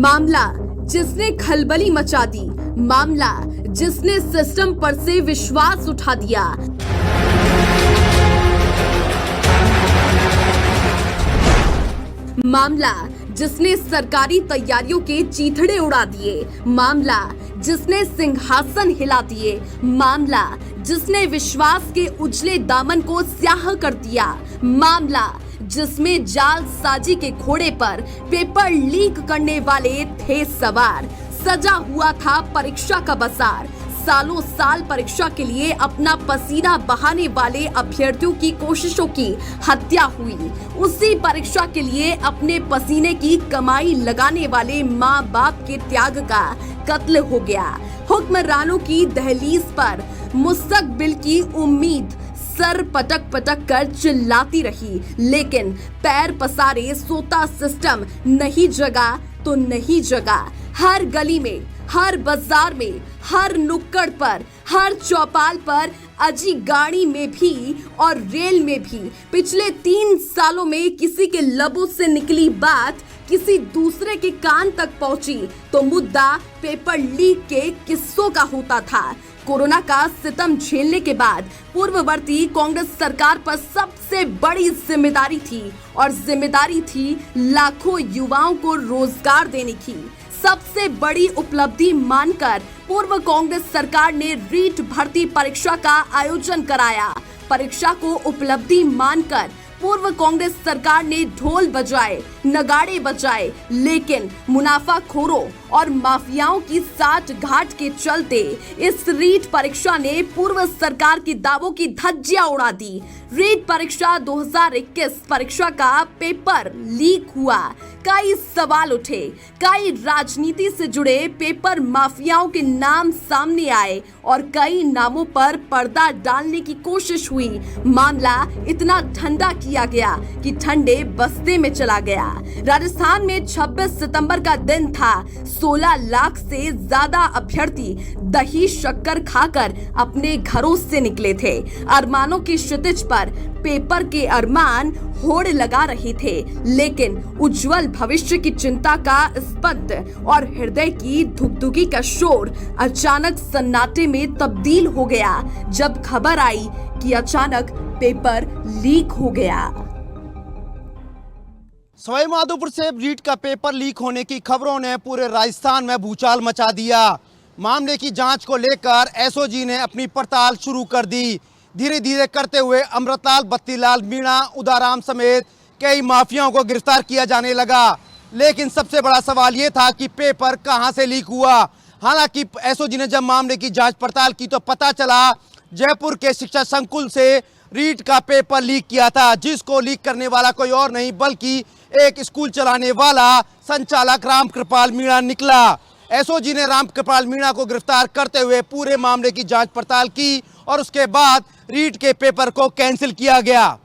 मामला जिसने खलबली मचा दी, मामला जिसने सिस्टम पर से विश्वास उठा दिया। मामला जिसने सरकारी तैयारियों के चीथड़े उड़ा दिए, मामला जिसने सिंहासन हिला दिए, मामला जिसने विश्वास के उजले दामन को स्याह कर दिया, मामला जिसमें जालसाजी के घोड़े पर पेपर लीक करने वाले थे सवार। सजा हुआ था परीक्षा का बाजार। सालों साल परीक्षा के लिए अपना पसीना बहाने वाले अभ्यर्थियों की कोशिशों की हत्या हुई। उसी परीक्षा के लिए अपने पसीने की कमाई लगाने वाले माँ बाप के त्याग का कत्ल हो गया। हुक्मरानों की दहलीज पर मुस्तकबिल की उम्मीद सर पटक पटक कर चिल्लाती रही, लेकिन पैर पसारे सोता सिस्टम नहीं जगा तो नहीं जगा। हर गली में, हर बाजार में, हर नुक्कड़ पर, हर चौपाल पर, अजी गाड़ी में भी और रेल में भी पिछले 3 सालों में किसी के लबों से निकली बात किसी दूसरे के कान तक पहुंची तो मुद्दा पेपर लीक के किस्सों का होता था। कोरोना का सितम झेलने के बाद पूर्ववर्ती कांग्रेस सरकार पर सबसे बड़ी जिम्मेदारी थी और जिम्मेदारी थी लाखों युवाओं को रोजगार देने की। सबसे बड़ी उपलब्धि मानकर पूर्व कांग्रेस सरकार ने रीट भर्ती परीक्षा का आयोजन कराया। परीक्षा को उपलब्धि मानकर पूर्व कांग्रेस सरकार ने ढोल बजाए, नगाड़े बजाए, लेकिन मुनाफाखोरों और माफियाओं की साठ घाट के चलते इस रीट परीक्षा ने पूर्व सरकार के दावों की धज्जियां उड़ा दी। रीट परीक्षा 2021 परीक्षा का पेपर लीक हुआ। कई सवाल उठे, कई राजनीति से जुड़े पेपर माफियाओं के नाम सामने आए और कई नामों पर पर्दा डालने की कोशिश हुई। मामला इतना ठंडा किया गया कि ठंडे बस्ते में चला गया। राजस्थान में 26 सितंबर का दिन था। 16 लाख से ज्यादा अभ्यर्थी दही शक्कर खाकर अपने घरों से निकले थे। अरमानों की क्षितिज पर पेपर के अरमान होड़ लगा रहे थे, लेकिन उज्जवल भविष्य की चिंता का स्पंद और हृदय की धुकधुकी का शोर अचानक सन्नाटे में तब्दील हो गया जब खबर आई कि अचानक पेपर लीक हो गया। सवाई माधोपुर से रीट का पेपर लीक होने की खबरों ने पूरे राजस्थान में भूचाल मचा दिया। मामले की जांच को लेकर एसओजी ने अपनी पड़ताल शुरू कर दी। धीरे धीरे करते हुए अमृतलाल, बत्तीलाल मीणा, उदाराम समेत कई माफियाओं को गिरफ्तार किया जाने लगा। लेकिन सबसे बड़ा सवाल ये था कि पेपर कहां से लीक हुआ। हालांकि एसओजी ने जब मामले की जांच पड़ताल की तो पता चला जयपुर के शिक्षा संकुल से रीट का पेपर लीक किया था, जिसको लीक करने वाला कोई और नहीं बल्कि एक स्कूल चलाने वाला संचालक रामकृपाल मीणा निकला। एसओजी ने रामकृपाल मीणा को गिरफ्तार करते हुए पूरे मामले की जांच पड़ताल की और उसके बाद रीट के पेपर को कैंसिल किया गया।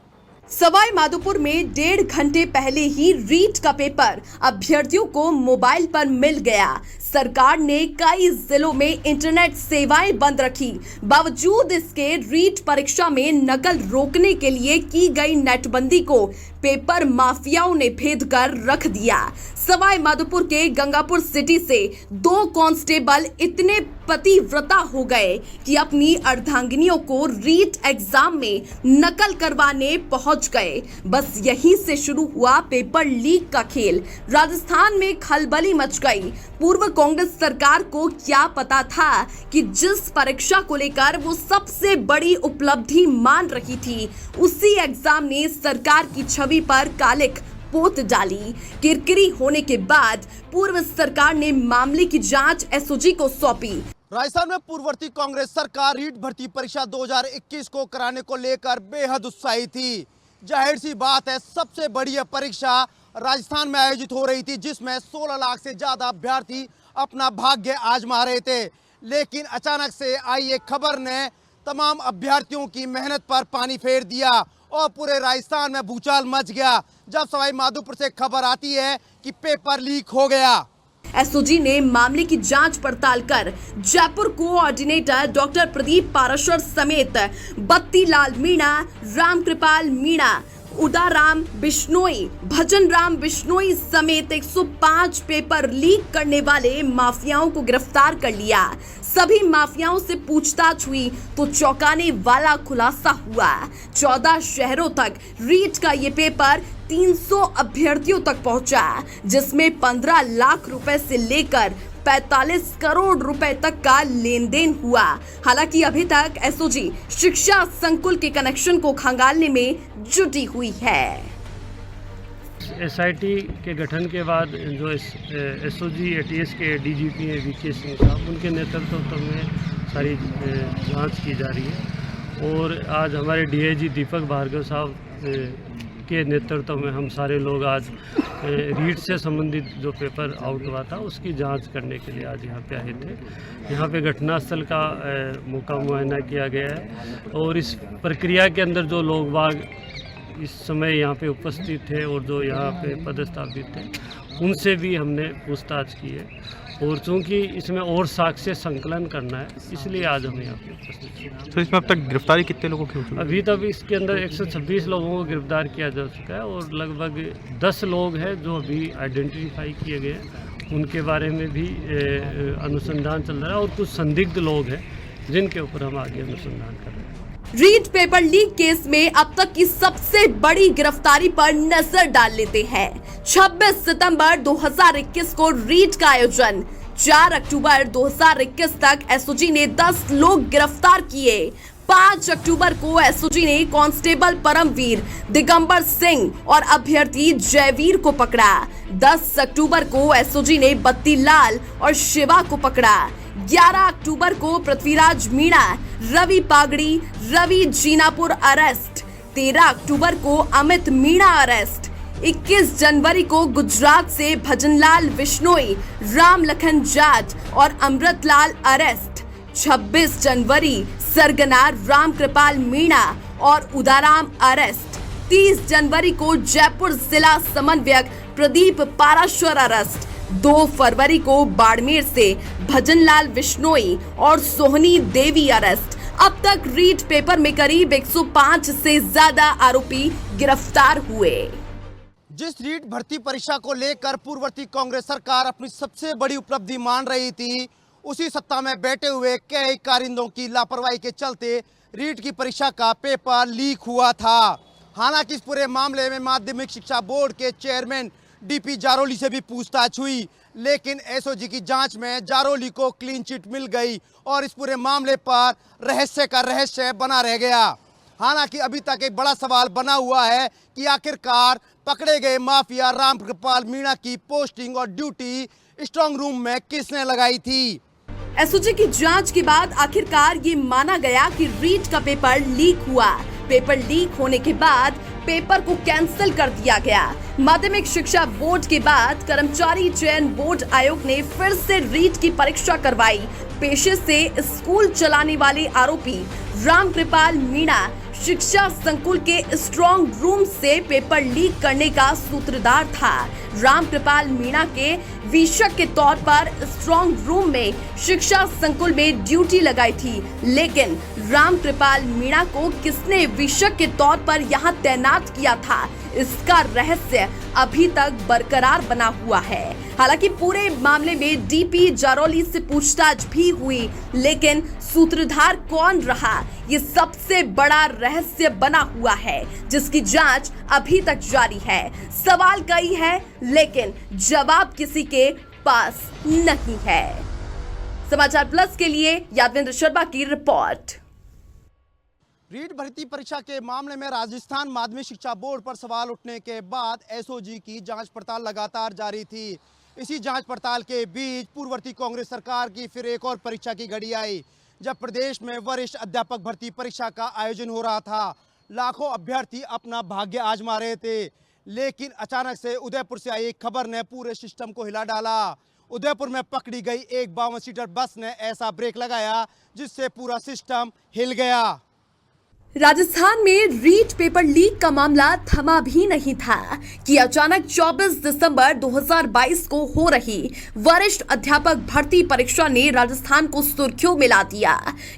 सवाई माधोपुर में 1.5 घंटे पहले ही रीट का पेपर अभ्यर्थियों को मोबाइल पर मिल गया। सरकार ने कई जिलों में इंटरनेट सेवाएं बंद रखी। बावजूद इसके रीट परीक्षा में नकल रोकने के लिए की गई नेटबंदी को पेपर माफियाओं ने भेद कर रख दिया। सवाई माधोपुर के गंगापुर सिटी से 2 कांस्टेबल इतने पतिव्रता हो गए कि अपनी अर्धांगिनियों को रीट एग्जाम में नकल करवाने पहुंच गए। बस यहीं से शुरू हुआ पेपर लीक का खेल। राजस्थान में खलबली मच गई। पूर्व कांग्रेस सरकार को क्या पता था कि जिस परीक्षा को लेकर वो सबसे बड़ी उपलब्धि मान रही थी, उसी एग्जाम ने सरकार की छवि पर कालिक पोत डाली। किरकिरी होने के बाद पूर्व सरकार ने मामले की जांच एसओजी को सौंपी। राजस्थान में पूर्ववर्ती कांग्रेस सरकार रीट भर्ती परीक्षा 2021 को कराने को लेकर बेहद उत्साही थी। जाहिर सी बात है, सबसे बड़ी यह परीक्षा राजस्थान में आयोजित हो रही थी, जिसमें 16 लाख से ज्यादा अभ्यर्थी अपना भाग्य आजमा रहे थे। लेकिन अचानक से आई एक खबर ने तमाम अभ्यर्थियों की मेहनत पर पानी फेर दिया और पूरे राजस्थान में भूचाल मच गया जब सवाई माधोपुर से खबर आती है कि पेपर लीक हो गया। एसओजी ने मामले की जांच पड़ताल कर जयपुर कोऑर्डिनेटर डॉक्टर प्रदीप पाराशर समेत बत्तीलाल मीणा, रामकृपाल मीणा, उदाराम बिश्नोई, भजन राम बिश्नोई समेत 105 पेपर लीक करने वाले माफियाओं को गिरफ्तार कर लिया। सभी माफियाओं से पूछताछ हुई तो चौंकाने वाला खुलासा हुआ। 14 शहरों तक रीट का ये पेपर 300 अभ्यर्थियों तक पहुंचा, जिसमें 15 लाख रुपए से लेकर 45 करोड़ रुपए तक का लेन देन हुआ। हालांकि अभी तक एसओजी शिक्षा संकुल के कनेक्शन को खंगालने में जुटी हुई है। एसआईटी के गठन के बाद जो एसओजी एटीएस के डीजीपी हैं वीके सिंह साहब, उनके नेतृत्व में सारी जांच की जा रही है। और आज हमारे डीआईजी दीपक भार्गव साहब के नेतृत्व में हम सारे लोग आज रीट से संबंधित जो पेपर आउट हुआ था उसकी जांच करने के लिए आज यहाँ पे आए थे। यहाँ पे घटनास्थल का मौका मुआयना किया गया है और इस प्रक्रिया के अंदर जो लोग बाग इस समय यहाँ पे उपस्थित थे और जो यहाँ पे पदस्थापित थे उनसे भी हमने पूछताछ की है। और चूँकि इसमें और साक्ष्य संकलन करना है, इसलिए आज हम यहाँ पे उपस्थित हैं। तो इसमें अब तक गिरफ्तारी कितने लोगों की हो चुकी है? अभी तक इसके अंदर 126 लोगों को गिरफ्तार किया जा चुका है और लगभग 10 लोग हैं जो अभी आइडेंटिफाई किए गए हैं, उनके बारे में भी अनुसंधान चल रहा है। और कुछ संदिग्ध लोग हैं जिनके ऊपर हम आगे अनुसंधान कर रहे हैं। रीट पेपर लीक केस में अब तक की सबसे बड़ी गिरफ्तारी पर नजर डाल लेते हैं। 26 सितंबर 2021 को रीट का आयोजन, 4 अक्टूबर 2021 तक एसओजी ने 10 लोग गिरफ्तार किए। 5 अक्टूबर को एसओजी ने कांस्टेबल परमवीर, दिगंबर सिंह और अभ्यर्थी जयवीर को पकड़ा। 10 अक्टूबर को एसओजी ने बत्तीलाल और शिवा को पकड़ा। 11 अक्टूबर को पृथ्वीराज मीणा, रवि पागड़ी, रवि जीनापुर अरेस्ट। 13 अक्टूबर को अमित मीणा अरेस्ट। 21 जनवरी को गुजरात से भजनलाल बिश्नोई, राम लखन जाट और अमृतलाल अरेस्ट। 26 जनवरी सरगना रामकृपाल मीणा और उदाराम अरेस्ट। 30 जनवरी को जयपुर जिला समन्वयक प्रदीप पाराशर अरेस्ट। 2 फरवरी को बाड़मेर से भजनलाल बिश्नोई और सोहनी देवी अरेस्ट। अब तक रीट पेपर में करीब 105 से ज्यादा आरोपी गिरफ्तार हुए। जिस रीट भर्ती परीक्षा को लेकर पूर्ववर्ती कांग्रेस सरकार अपनी सबसे बड़ी उपलब्धि मान रही थी, उसी सत्ता में बैठे हुए कई कारिंदों की लापरवाही के चलते रीट की परीक्षा का पेपर लीक हुआ था। हालांकि इस पूरे मामले में माध्यमिक शिक्षा बोर्ड के चेयरमैन डीपी जारोली से भी पूछताछ हुई, लेकिन एसओजी की जांच में जारोली को क्लीन चिट मिल गई और इस पूरे मामले पर रहस्य का रहस्य बना रह गया। हालांकि अभी तक एक बड़ा सवाल बना हुआ है कि आखिरकार पकड़े गए माफिया रामकृपाल मीणा की पोस्टिंग और ड्यूटी स्ट्रांग रूम में किसने लगाई थी। एसओजी की जांच के बाद आखिरकार ये माना गया कि रीट का पेपर लीक हुआ। पेपर लीक होने के बाद पेपर को कैंसिल कर दिया गया। माध्यमिक शिक्षा बोर्ड के बाद कर्मचारी चयन बोर्ड आयोग ने फिर से रीट की परीक्षा करवाई। पेशे से स्कूल चलाने वाले आरोपी रामकृपाल मीणा शिक्षा संकुल के स्ट्रांग रूम से पेपर लीक करने का सूत्रधार था। रामकृपाल मीणा के वीक्षक के तौर पर स्ट्रांग रूम में शिक्षा संकुल में ड्यूटी लगाई थी, लेकिन रामकृपाल मीणा को किसने वीक्षक के तौर पर यहां तैनात किया था, इसका रहस्य अभी तक बरकरार बना हुआ है। हालांकि पूरे मामले में डीपी जारोली से पूछताछ भी हुई, लेकिन सूत्रधार कौन रहा, ये सबसे बड़ा रहस्य बना हुआ है, जिसकी जांच अभी तक जारी है। सवाल कई है, लेकिन जवाब किसी के पास नहीं है। समाचार प्लस के लिए यादवेंद्र शर्मा की रिपोर्ट। रीट भर्ती परीक्षा के मामले में राजस्थान माध्यमिक शिक्षा बोर्ड पर सवाल उठने के बाद एसओजी की जांच पड़ताल लगातार जारी थी। इसी जांच पड़ताल के बीच पूर्ववर्ती कांग्रेस सरकार की फिर एक और परीक्षा की घड़ी आई, जब प्रदेश में वरिष्ठ अध्यापक भर्ती परीक्षा का आयोजन हो रहा था। लाखों अभ्यर्थी अपना भाग्य आजमा रहे थे, लेकिन अचानक से उदयपुर से आई एक खबर ने पूरे सिस्टम को हिला डाला। उदयपुर में पकड़ी गई एक 52 सीटर बस ने ऐसा ब्रेक लगाया जिससे पूरा सिस्टम हिल गया। राजस्थान में रीट पेपर लीक का मामला थमा भी नहीं था कि अचानक 24 दिसंबर 2022 को हो रही वरिष्ठ अध्यापक भर्ती परीक्षा ने राजस्थान को सुर्खियों में ला दिया।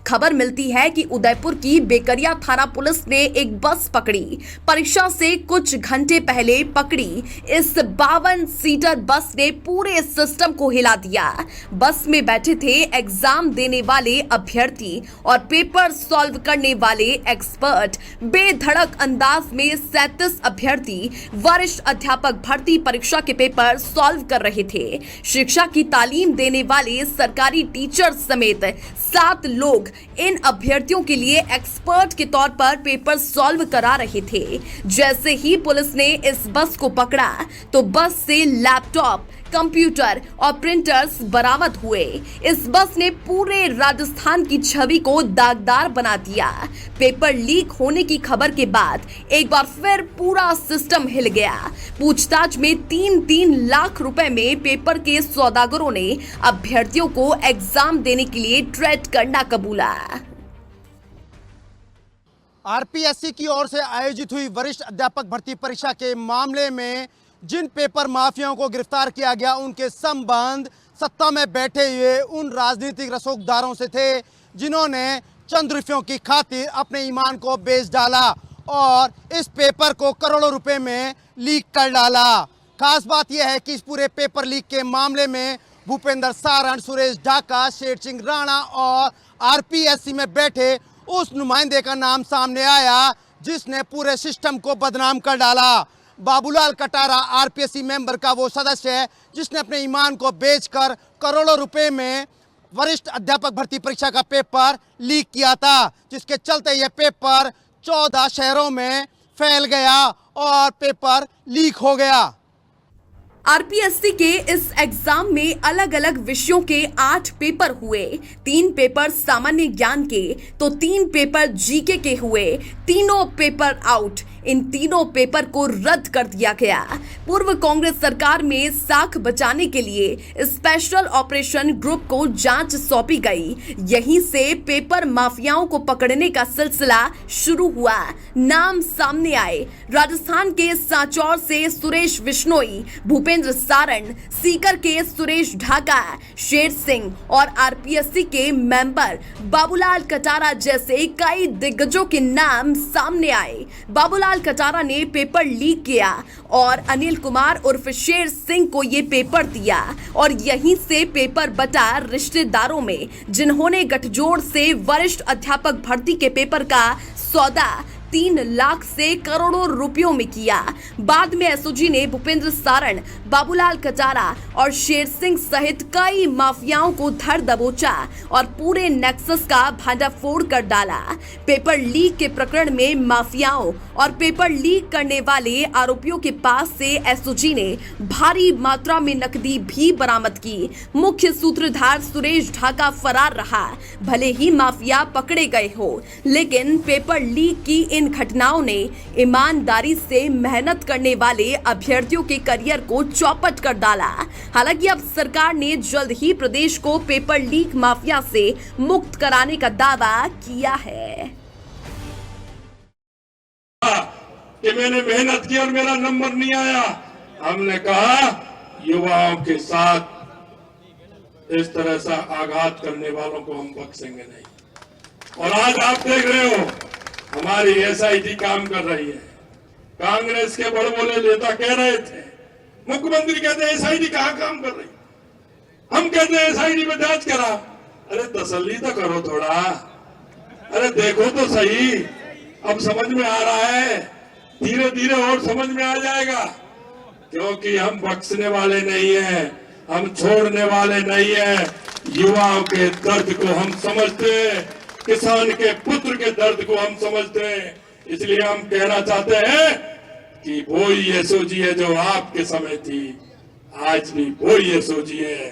खबर मिलती है कि उदयपुर की बेकरिया थाना पुलिस ने एक बस पकड़ी। परीक्षा से कुछ घंटे पहले पकड़ी इस 52 सीटर बस ने पूरे सिस्टम को हिला दिया। बस में बैठे थे एग्जाम देने वाले अभ्यर्थी और पेपर सॉल्व करने वाले एक्सपर्ट। बेधड़क अंदाज में 37 अभ्यर्थी वरिष्ठ अध्यापक भर्ती परीक्षा के पेपर सॉल्व कर रहे थे। शिक्षा की तालीम देने वाले सरकारी टीचर समेत 7 लोग इन अभ्यर्थियों के लिए एक्सपर्ट के तौर पर पेपर सॉल्व करा रहे थे। जैसे ही पुलिस ने इस बस को पकड़ा तो बस से लैपटॉप, कंप्यूटर और प्रिंटर्स बरामद हुए। इस बस ने पूरे राजस्थान की छवि को दागदार बना दिया। पेपर लीक होने की खबर के बाद एक बार फिर पूरा सिस्टम हिल गया। पूछताछ में 3-3 लाख रुपए में पेपर के सौदागरों ने अभ्यर्थियों को एग्जाम देने के लिए ट्रेड करना कबूला। आरपीएससी की ओर से आयोजित हुई वरिष्ठ अध्यापक भर्ती परीक्षा के मामले में जिन पेपर माफियाओं को गिरफ्तार किया गया उनके संबंध सत्ता में बैठे हुए उन राजनीतिक रसूखदारों से थे जिन्होंने चंद रुपयों की खातिर अपने ईमान को बेच डाला और इस पेपर को करोड़ों रुपए में लीक कर डाला। खास बात यह है कि इस पूरे पेपर लीक के मामले में भूपेंद्र सारण, सुरेश ढाका, शेर सिंह राणा और आरपीएससी में बैठे उस नुमाइंदे का नाम सामने आया जिसने पूरे सिस्टम को बदनाम कर डाला। बाबूलाल कटारा आरपीएससी मेंबर का वो सदस्य है जिसने अपने ईमान को बेचकर करोड़ों रुपए में वरिष्ठ अध्यापक भर्ती परीक्षा का पेपर लीक किया था, जिसके चलते यह पेपर 14 शहरों में फैल गया और पेपर लीक हो गया। आरपीएससी के इस एग्जाम में अलग अलग विषयों के 8 पेपर हुए। 3 पेपर सामान्य ज्ञान के तो 3 पेपर जीके के हुए। तीनों पेपर आउट। इन तीनों पेपर को रद्द कर दिया गया। पूर्व कांग्रेस सरकार में साख बचाने के लिए स्पेशल ऑपरेशन ग्रुप को जांच सौंपी गई। यहीं से पेपर माफियाओं को पकड़ने का सिलसिला शुरू हुआ। नाम सामने आए। राजस्थान के सांचौर से सुरेश बिश्नोई, भूपेंद्र सारण, सीकर के सुरेश ढाका, शेर सिंह और आरपीएससी के मेंबर बाबूलाल कटारा जैसे कई दिग्गजों के नाम सामने आए। बाबूलाल कटारा ने पेपर लीक किया और अनिल कुमार उर्फ शेर सिंह को ये पेपर दिया और यहीं से पेपर बटा रिश्तेदारों में, जिन्होंने गठजोड़ से वरिष्ठ अध्यापक भर्ती के पेपर का सौदा 3 लाख से करोड़ों रुपयों में किया। बाद में एसओजी ने भूपेंद्र सारण, बाबूलाल कटारा और शेर सिंह सहित कई माफियाओं को धर दबोचा और पूरे नेक्सस का भंडाफोड़ कर डाला। पेपर लीक के प्रकरण में माफियाओं और पेपर लीक करने वाले आरोपियों के पास से एसओजी ने भारी मात्रा में नकदी भी बरामद की। मुख्य सूत्रधार सुरेश ढाका फरार रहा। भले ही माफिया पकड़े गए हो, लेकिन पेपर लीक की इन घटनाओं ने ईमानदारी से मेहनत करने वाले अभ्यर्थियों के करियर को चौपट कर डाला। हालांकि अब सरकार ने जल्द ही प्रदेश को पेपर लीक माफिया से मुक्त कराने का दावा किया है। कि मैंने मेहनत की और मेरा नंबर नहीं आया। हमने कहा युवाओं के साथ इस तरह से आघात करने वालों को हम बख्शेंगे नहीं। और आज आप देख रहे हो हमारी एसआईटी काम कर रही है। कांग्रेस के बड़बोले नेता कह रहे थे, मुख्यमंत्री कहते हैं एसआईटी कहां काम कर रही, हम कहते हैं एसआईटी में जांच करा। अरे तसल्ली तो करो थोड़ा, अरे देखो तो सही। अब समझ में आ रहा है, धीरे धीरे और समझ में आ जाएगा, क्योंकि हम बख्शने वाले नहीं हैं, हम छोड़ने वाले नहीं हैं। युवाओं के दर्द को हम समझते हैं, किसान के पुत्र के दर्द को हम समझते हैं। इसलिए हम कहना चाहते हैं कि वही एसओजी है जो आपके समय थी, आज भी वही एसओजी है।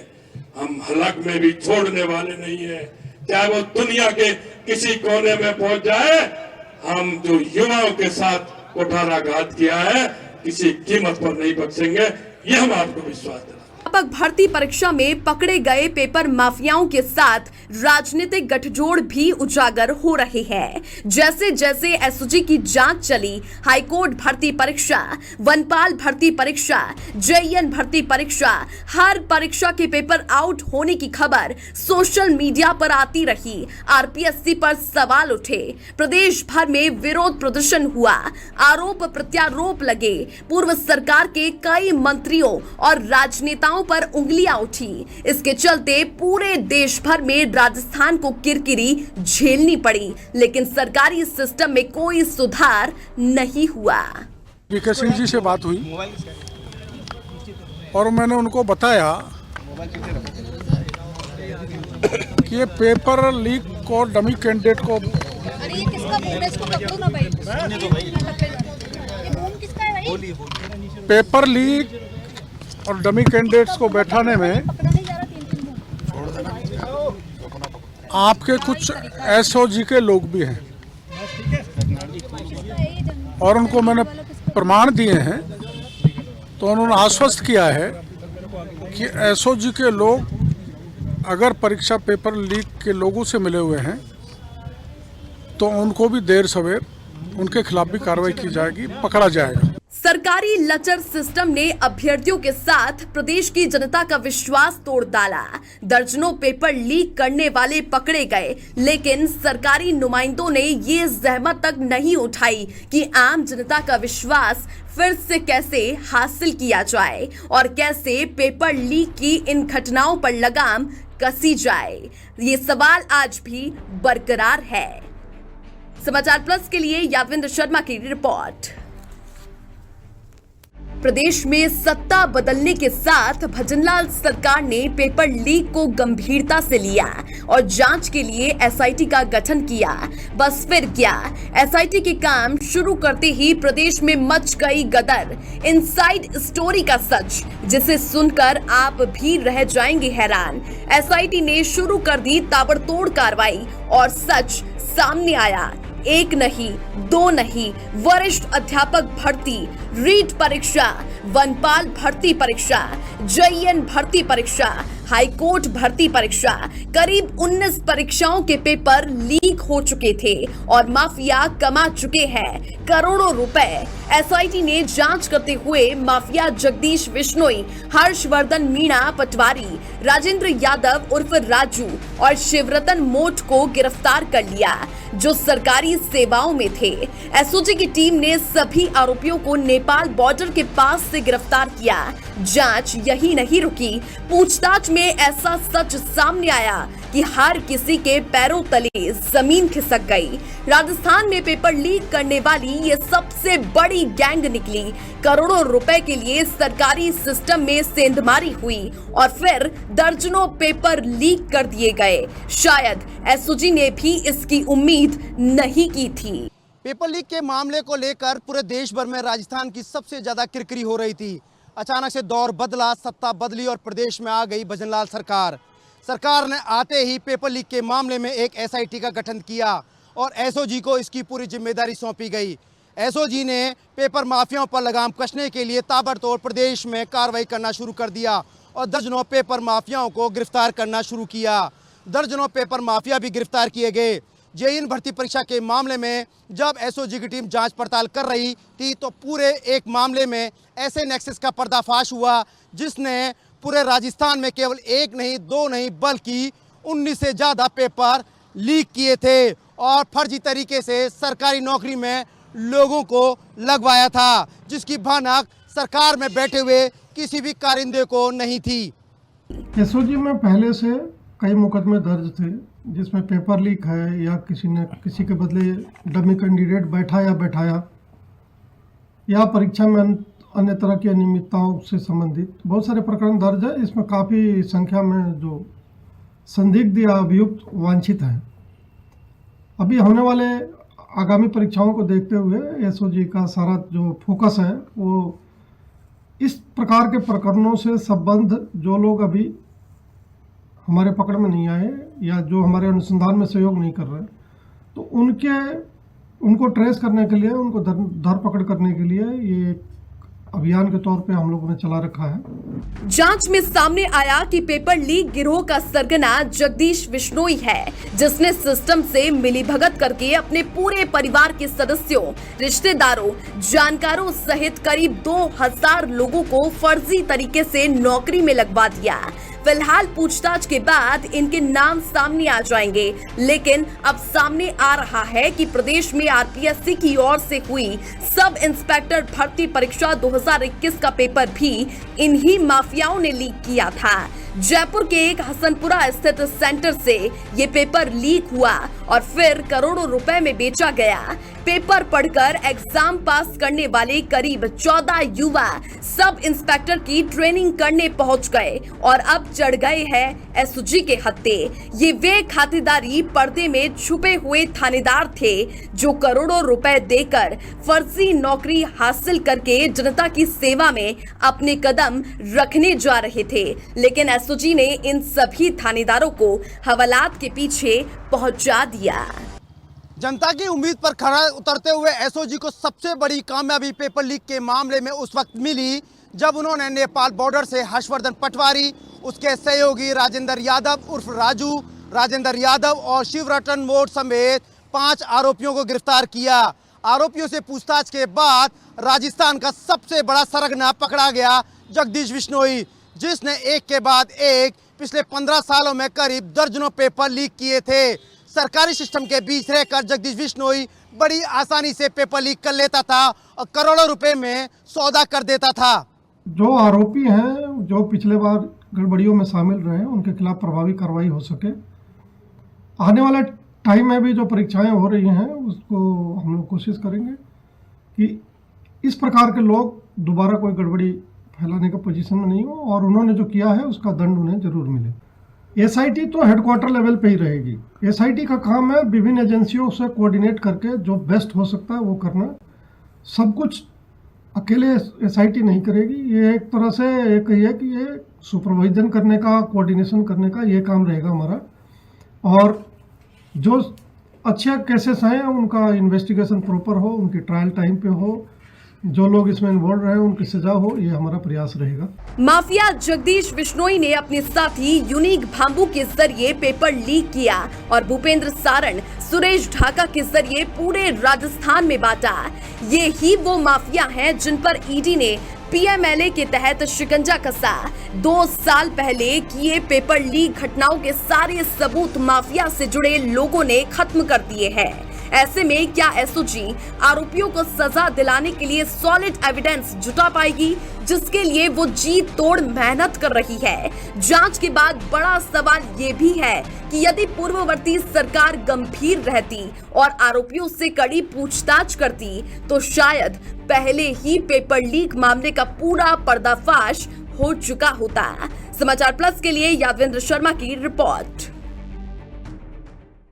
हम हलक में भी छोड़ने वाले नहीं है, चाहे वो दुनिया के किसी कोने में पहुंच जाए। हम जो युवाओं के साथ कुठाराघात किया है, किसी कीमत पर नहीं बख्शेंगे, ये हम आपको विश्वास देते हैं। अध्यापक भर्ती परीक्षा में पकड़े गए पेपर माफियाओं के साथ राजनीतिक गठजोड़ भी उजागर हो रहे हैं। जैसे जैसे एसओजी की जांच चली, हाईकोर्ट भर्ती परीक्षा, वनपाल भर्ती परीक्षा, जेईएन भर्ती परीक्षा, हर परीक्षा के पेपर आउट होने की खबर सोशल मीडिया पर आती रही। आरपीएससी पर सवाल उठे, प्रदेश भर में विरोध प्रदर्शन हुआ, आरोप प्रत्यारोप लगे, पूर्व सरकार के कई मंत्रियों और राजनेताओं पर उंगलियां उठी। इसके चलते पूरे देश भर में राजस्थान को किरकिरी झेलनी पड़ी, लेकिन सरकारी सिस्टम में कोई सुधार नहीं हुआ। वीके सिंह जी से बात हुई और मैंने उनको बताया कि ये पेपर लीक और डमी कैंडिडेट को पेपर लीक और डमी कैंडिडेट्स को बैठाने में आपके कुछ एसओजी के लोग भी हैं और उनको मैंने प्रमाण दिए हैं। तो उन्होंने आश्वस्त किया है कि एसओजी के लोग अगर परीक्षा पेपर लीक के लोगों से मिले हुए हैं तो उनको भी देर सवेर उनके खिलाफ भी कार्रवाई की जाएगी, पकड़ा जाएगा। सरकारी लचर सिस्टम ने अभ्यर्थियों के साथ प्रदेश की जनता का विश्वास तोड़ डाला। दर्जनों पेपर लीक करने वाले पकड़े गए, लेकिन सरकारी नुमाइंदों ने ये जहमत तक नहीं उठाई कि आम जनता का विश्वास फिर से कैसे हासिल किया जाए और कैसे पेपर लीक की इन घटनाओं पर लगाम कसी जाए। ये सवाल आज भी बरकरार है। समाचार प्लस के लिए यादविंद्र शर्मा की रिपोर्ट। प्रदेश में सत्ता बदलने के साथ भजनलाल सरकार ने पेपर लीक को गंभीरता से लिया और जांच के लिए एसआईटी का गठन किया। बस फिर क्या, एसआईटी के काम शुरू करते ही प्रदेश में मच गई गदर। इनसाइड स्टोरी का सच, जिसे सुनकर आप भी रह जाएंगे हैरान। एसआईटी ने शुरू कर दी ताबड़तोड़ कार्रवाई और सच सामने आया। एक नहीं, दो नहीं, वरिष्ठ अध्यापक भर्ती, रीट परीक्षा, वनपाल भर्ती परीक्षा, जेईएन भर्ती परीक्षा, हाईकोर्ट भर्ती परीक्षा, करीब 19 परीक्षाओं के पेपर लीक हो चुके थे और माफिया कमा चुके हैं करोड़ों रुपए। एसआईटी ने जांच करते हुए माफिया जगदीश बिश्नोई, हर्षवर्धन मीणा पटवारी, राजेंद्र यादव उर्फ राजू और शिवरतन मोट को गिरफ्तार कर लिया, जो सरकारी सेवाओं में थे। एसओजी की टीम ने सभी आरोपियों को नेपाल बॉर्डर के पास से गिरफ्तार किया। जांच यही नहीं रुकी, पूछताछ में ऐसा सच सामने आया कि हर किसी के पैरों तले जमीन खिसक गई। राजस्थान में पेपर लीक करने वाली ये सबसे बड़ी गैंग निकली। करोड़ों रुपए के लिए सरकारी सिस्टम में सेंधमारी हुई और फिर दर्जनों पेपर लीक कर दिए गए। शायद एसओजी ने भी इसकी उम्मीद नहीं की थी। पेपर लीक के मामले को लेकर पूरे देश भर में राजस्थान की सबसे ज्यादा किरकिरी हो रही थी। अचानक से दौर बदला, सत्ता बदली और प्रदेश में आ गई भजनलाल सरकार। सरकार ने आते ही पेपर लीक के मामले में एक एसआईटी का गठन किया और एसओजी को इसकी पूरी जिम्मेदारी सौंपी गई। एसओजी ने पेपर माफियाओं पर लगाम कसने के लिए ताबड़तोड़ प्रदेश में कार्रवाई करना शुरू कर दिया और दर्जनों पेपर माफियाओं को गिरफ्तार करना शुरू किया। दर्जनों पेपर माफिया भी गिरफ्तार किए गए। जेईएन भर्ती परीक्षा के मामले में जब एसओजी की टीम जांच पड़ताल कर रही थी तो पूरे एक मामले में ऐसे नेक्सस का पर्दाफाश हुआ जिसने पूरे राजस्थान में केवल एक नहीं, दो नहीं, बल्कि 19 से ज़्यादा पेपर लीक किए थे और फर्जी तरीके से सरकारी नौकरी में लोगों को लगवाया था, जिसकी भनक सरकार में बैठे हुए किसी भी कारिंदे को नहीं थी। एसओजी में पहले से कई मुकदमे दर्ज थे जिसमें पेपर लीक है या किसी ने किसी के बदले डमी कैंडिडेट बैठाया या परीक्षा में अन्य तरह की अनियमितताओं से संबंधित बहुत सारे प्रकरण दर्ज है। इसमें काफ़ी संख्या में जो संदिग्ध या अभियुक्त वांछित हैं। अभी होने वाले आगामी परीक्षाओं को देखते हुए एसओजी का सारा जो फोकस है वो इस प्रकार के प्रकरणों से संबंध जो लोग अभी हमारे पकड़ में नहीं आए या जो हमारे अनुसंधान में सहयोग नहीं कर रहे, तो उनको ट्रेस करने के लिए, उनको धर पकड़ करने के लिए ये अभियान के तौर पे हम लोगों ने चला रखा है। जांच में सामने आया कि पेपर लीक गिरोह का सरगना जगदीश बिश्नोई है, जिसने सिस्टम से मिलीभगत करके अपने पूरे परिवार के सदस्यों, रिश्तेदारों, जानकारों सहित करीब 2000 लोगों को फर्जी तरीके से नौकरी में लगवा दिया। फिलहाल पूछताछ के बाद इनके नाम सामने आ जाएंगे, लेकिन अब सामने आ रहा है कि प्रदेश में आरपीएससी की ओर से हुई सब इंस्पेक्टर भर्ती परीक्षा 2021 का पेपर भी इन्हीं माफियाओं ने लीक किया था। जयपुर के एक हसनपुरा स्थित सेंटर से ये पेपर लीक हुआ और फिर करोड़ों रुपए में बेचा गया। पेपर पढ़कर एग्जाम पास करने वाले करीब 14 युवा सब इंस्पेक्टर की ट्रेनिंग करने पहुंच गए और अब चढ़ गए हैं एसओजी के हत्थे। ये वे खातेदारी पर्दे में छुपे हुए थानेदार थे जो करोड़ों रुपए देकर फर्जी नौकरी हासिल करके जनता की सेवा में अपने कदम रखने जा रहे थे, लेकिन एसओजी ने इन सभी थानेदारों को हवालात के पीछे पहुंचा दिया। जनता की उम्मीद पर खरा उतरते हुए एसओजी को सबसे बड़ी कामयाबी पेपर लीक के मामले में उस वक्त मिली जब उन्होंने नेपाल बॉर्डर से हर्षवर्धन पटवारी, उसके सहयोगी राजेंद्र यादव उर्फ राजू, राजेंद्र यादव और शिवरतन मोड़ समेत 5 आरोपियों को गिरफ्तार किया। आरोपियों से पूछताछ के बाद राजस्थान का सबसे बड़ा सरगना पकड़ा गया, जगदीश बिश्नोई, जिसने एक के बाद एक पिछले 15 सालों में करीब दर्जनों पेपर लीक किए थे। सरकारी सिस्टम के बीच रहकर जगदीश बिश्नोई बड़ी आसानी से पेपर लीक कर लेता था और करोड़ों रुपए में सौदा कर देता था। जो आरोपी हैं, जो पिछले बार गड़बड़ियों में शामिल रहे, उनके खिलाफ प्रभावी कार्रवाई हो सके। आने वाले टाइम में भी जो परीक्षाएं हो रही हैं उसको हम लोग कोशिश करेंगे कि इस प्रकार के लोग दोबारा कोई गड़बड़ी फैलाने का पोजीशन में नहीं हो और उन्होंने जो किया है उसका दंड उन्हें जरूर मिले। एसआईटी तो हेडक्वार्टर लेवल पे ही रहेगी। एसआईटी का काम है विभिन्न एजेंसियों से कोऑर्डिनेट करके जो बेस्ट हो सकता है वो करना। सब कुछ अकेले एसआईटी नहीं करेगी। ये एक तरह से ये कहिए कि ये सुपरवाइजन करने का, कोऑर्डिनेशन करने का ये काम रहेगा हमारा। और जो अच्छे केसेस हैं उनका इन्वेस्टिगेशन प्रॉपर हो, उनकी ट्रायल टाइम पे हो, जो लोग इसमें इन्वॉल्व रहे उनकी सजा हो, ये हमारा प्रयास रहेगा। माफिया जगदीश बिश्नोई ने अपने साथी यूनिक भांबू के जरिए पेपर लीक किया और भूपेंद्र सारण, सुरेश ढाका के जरिए पूरे राजस्थान में बांटा। ये ही वो माफिया हैं जिन पर ईडी ने पीएमएलए के तहत शिकंजा कसा। 2 साल पहले किए पेपर लीक घटनाओं के सारे सबूत माफिया से जुड़े लोगों ने खत्म कर दिए हैं। ऐसे में क्या एसओजी आरोपियों को सजा दिलाने के लिए सॉलिड एविडेंस जुटा पाएगी, जिसके लिए वो जी तोड़ मेहनत कर रही है। जांच के बाद बड़ा सवाल ये भी है कि यदि पूर्ववर्ती सरकार गंभीर रहती और आरोपियों से कड़ी पूछताछ करती तो शायद पहले ही पेपर लीक मामले का पूरा पर्दाफाश हो चुका होता। समाचार प्लस के लिए यादवेंद्र शर्मा की रिपोर्ट।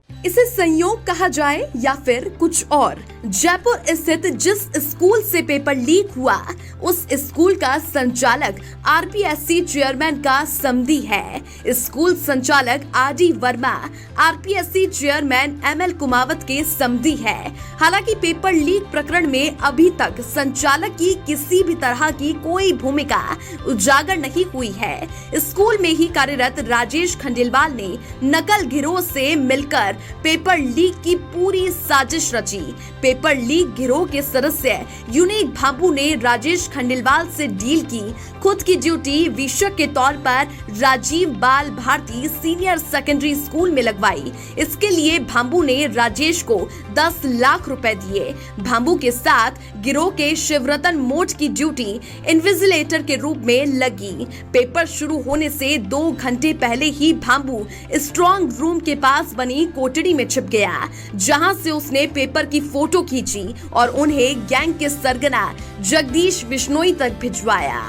इसे संयोग कहा जाए या फिर कुछ और, जयपुर स्थित जिस स्कूल से पेपर लीक हुआ उस स्कूल का संचालक आरपीएससी चेयरमैन का समधी है। स्कूल संचालक RD Verma RPSC chairman ML Kumawat के समधी है। हालांकि पेपर लीक प्रकरण में अभी तक संचालक की किसी भी तरह की कोई भूमिका उजागर नहीं हुई है। स्कूल में ही कार्यरत राजेश खंडेलवाल ने नकल गिरोह से मिलकर पेपर लीक की पूरी साजिश रची। पेपर लीक गिरोह के सदस्य यूनिक भांबू ने राजेश खंडेलवाल से डील की। खुद की ड्यूटी वीक्षक के तौर पर राजीव बाल भारती सीनियर सेकेंडरी स्कूल में लगवाई। इसके लिए भांबू ने राजेश को 10 लाख रुपए दिए। भांबू के साथ गिरोह के शिवरतन मोट की ड्यूटी इन्विजिलेटर के रूप में लगी। पेपर शुरू होने से 2 घंटे पहले ही भांबू स्ट्रॉन्ग रूम के पास बनी कोठड़ी में छिप गया, जहां से उसने पेपर की फोटो खींची और उन्हें गैंग के सरगना जगदीश बिश्नोई तक भिजवाया।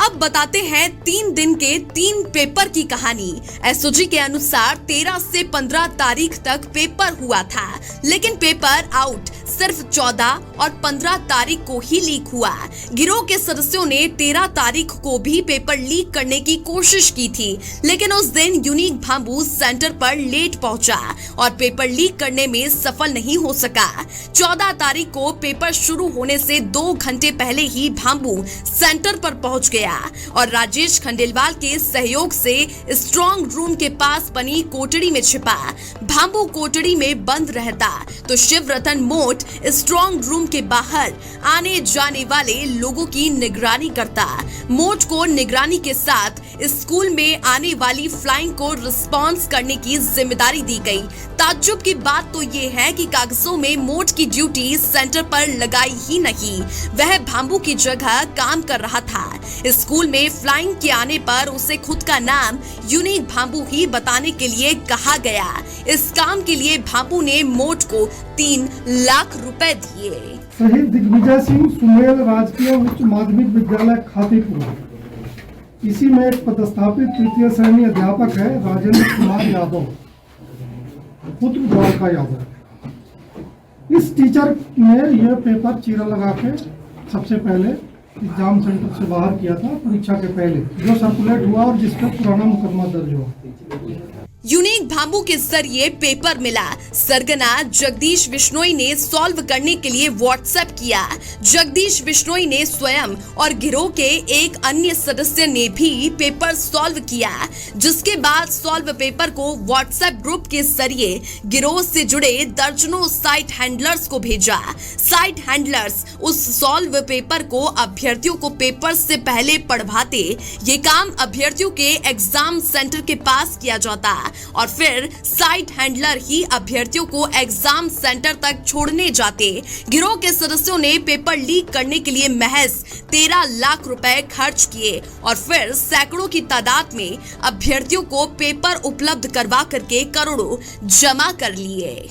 अब बताते हैं 3 दिन के 3 पेपर की कहानी। एसओजी के अनुसार 13 से 15 तारीख तक पेपर हुआ था, लेकिन पेपर आउट सिर्फ 14 और 15 तारीख को ही लीक हुआ। गिरोह के सदस्यों ने 13 तारीख को भी पेपर लीक करने की कोशिश की थी, लेकिन उस दिन यूनिक भांबू सेंटर पर लेट पहुंचा और पेपर लीक करने में सफल नहीं हो सका। 14 तारीख को पेपर शुरू होने से 2 घंटे पहले ही भांबू सेंटर पर पहुंच गया और राजेश खंडेलवाल के सहयोग से स्ट्रॉन्ग रूम के पास बनी कोठड़ी में छिपा। भांबू कोठड़ी में बंद रहता तो शिव रतन मोट स्ट्रॉन्ग रूम के बाहर आने जाने वाले लोगों की निगरानी करता। मोट को निगरानी के साथ स्कूल में आने वाली फ्लाइंग को रिस्पॉन्स करने की जिम्मेदारी दी गई। ताज्जुब की बात तो ये है कि कागजों में मोट की ड्यूटी सेंटर पर लगाई ही नहीं, वह भांबू की जगह काम कर रहा था। स्कूल में फ्लाइंग के आने पर उसे खुद का नाम यूनिक भांबू ही बताने के लिए कहा गया। इस काम के लिए भांबू ने मोट को 3 लाख रुपए दिए। शहीद दिग्विजय सिंह सुमेल राजकीय उच्च माध्यमिक विद्यालय खातीपुर, इसी में एक पदस्थापित तृतीय श्रेणी अध्यापक है राजेंद्र कुमार यादव, पुत्र द्वारका यादव। इस टीचर ने यह पेपर चीरा लगा के सबसे पहले एग्जाम सेंटर से बाहर किया था परीक्षा के पहले, जो सर्कुलेट हुआ और जिस पर पुराना मुकदमा दर्ज हुआ। यूनिक भांबू के जरिए पेपर मिला। सरगना जगदीश बिश्नोई ने सॉल्व करने के लिए व्हाट्सएप किया। जगदीश बिश्नोई ने स्वयं और गिरोह के एक अन्य सदस्य ने भी पेपर सॉल्व किया, जिसके बाद सॉल्व पेपर को व्हाट्सएप ग्रुप के जरिए गिरोह से जुड़े दर्जनों साइट हैंडलर्स को भेजा। साइट हैंडलर्स उस सॉल्व पेपर को अभ्यर्थियों को पेपर से पहले पढ़वाते। ये काम अभ्यर्थियों के एग्जाम सेंटर के पास किया जाता और फिर साइट हैंडलर ही अभ्यर्थियों को एग्जाम सेंटर तक छोड़ने जाते। गिरोह के सदस्यों ने पेपर लीक करने के लिए महज 13 लाख रुपए खर्च किए और फिर सैकड़ों की तादाद में अभ्यर्थियों को पेपर उपलब्ध करवा करके करोड़ों जमा कर लिए।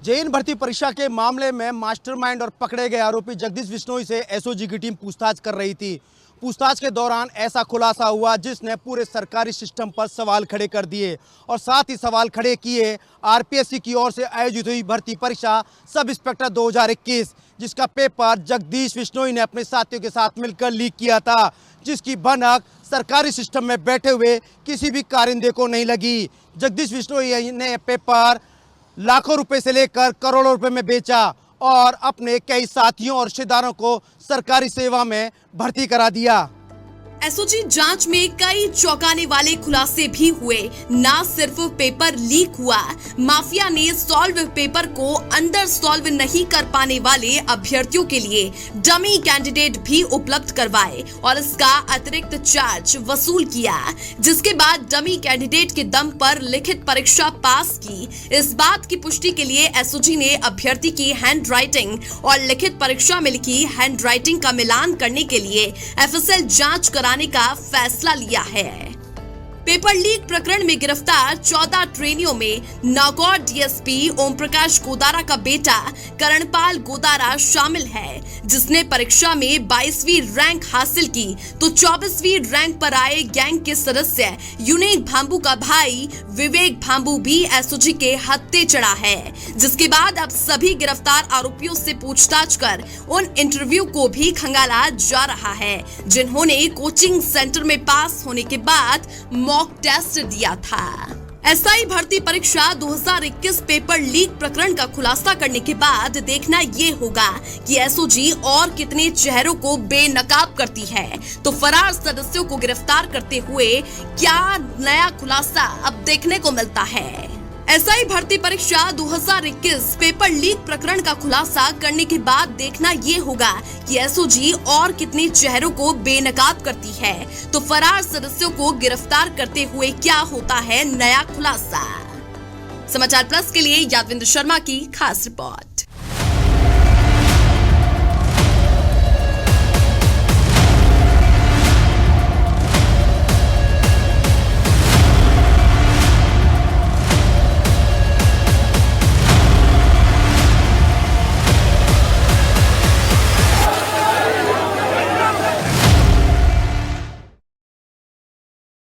जेईई भर्ती परीक्षा के मामले में मास्टरमाइंड और पकड़े गए आरोपी जगदीश बिश्नोई से एसओजी की टीम पूछताछ कर रही थी। पूछताछ के दौरान ऐसा खुलासा हुआ जिसने पूरे सरकारी सिस्टम पर सवाल खड़े कर दिए और साथ ही सवाल खड़े किए आरपीएससी की ओर से आयोजित हुई भर्ती परीक्षा सब इंस्पेक्टर 2021, जिसका पेपर जगदीश बिश्नोई ने अपने साथियों के साथ मिलकर लीक किया था, जिसकी भनक सरकारी सिस्टम में बैठे हुए किसी भी कारिंदे को नहीं लगी। जगदीश बिश्नोई ने पेपर लाखों रुपए से लेकर करोड़ों रुपए में बेचा और अपने कई साथियों और रिश्तेदारों को सरकारी सेवा में भर्ती करा दिया। एसओजी जांच में कई चौंकाने वाले खुलासे भी हुए। ना सिर्फ पेपर लीक हुआ, माफिया ने सॉल्व पेपर को अंदर सॉल्व नहीं कर पाने वाले अभ्यर्थियों के लिए डमी कैंडिडेट भी उपलब्ध करवाए और इसका अतिरिक्त चार्ज वसूल किया, जिसके बाद डमी कैंडिडेट के दम पर लिखित परीक्षा पास की। इस बात की पुष्टि के लिए एसओजी ने अभ्यर्थी की हैंड राइटिंग और लिखित परीक्षा में लिखी हैंड राइटिंग का मिलान करने के लिए एफएसएल जांच कराने का फैसला लिया है। पेपर लीक प्रकरण में गिरफ्तार 14 ट्रेनियों में नागौर डीएसपी ओम प्रकाश गोदारा का बेटा करणपाल गोदारा शामिल है, जिसने परीक्षा में 22वीं रैंक हासिल की तो 24वीं रैंक पर आए गैंग के सदस्य यूनिक भांबू का भाई विवेक भांबू भी एसओजी के हत्थे चढ़ा है, जिसके बाद अब सभी गिरफ्तार आरोपियों से पूछताछ कर उन इंटरव्यू को भी खंगाला जा रहा है जिन्होंने कोचिंग सेंटर में पास होने के बाद मॉक टेस्ट दिया था। एसआई भर्ती परीक्षा 2021 पेपर लीक प्रकरण का खुलासा करने के बाद देखना ये होगा कि एसओजी और कितने चेहरों को बेनकाब करती है, तो फरार सदस्यों को गिरफ्तार करते हुए क्या नया खुलासा अब देखने को मिलता है। एसआई भर्ती परीक्षा 2021 पेपर लीक प्रकरण का खुलासा करने के बाद देखना ये होगा कि एसओजी और कितने चेहरों को बेनकाब करती है, तो फरार सदस्यों को गिरफ्तार करते हुए क्या होता है नया खुलासा। समाचार प्लस के लिए यादविंद्र शर्मा की खास रिपोर्ट।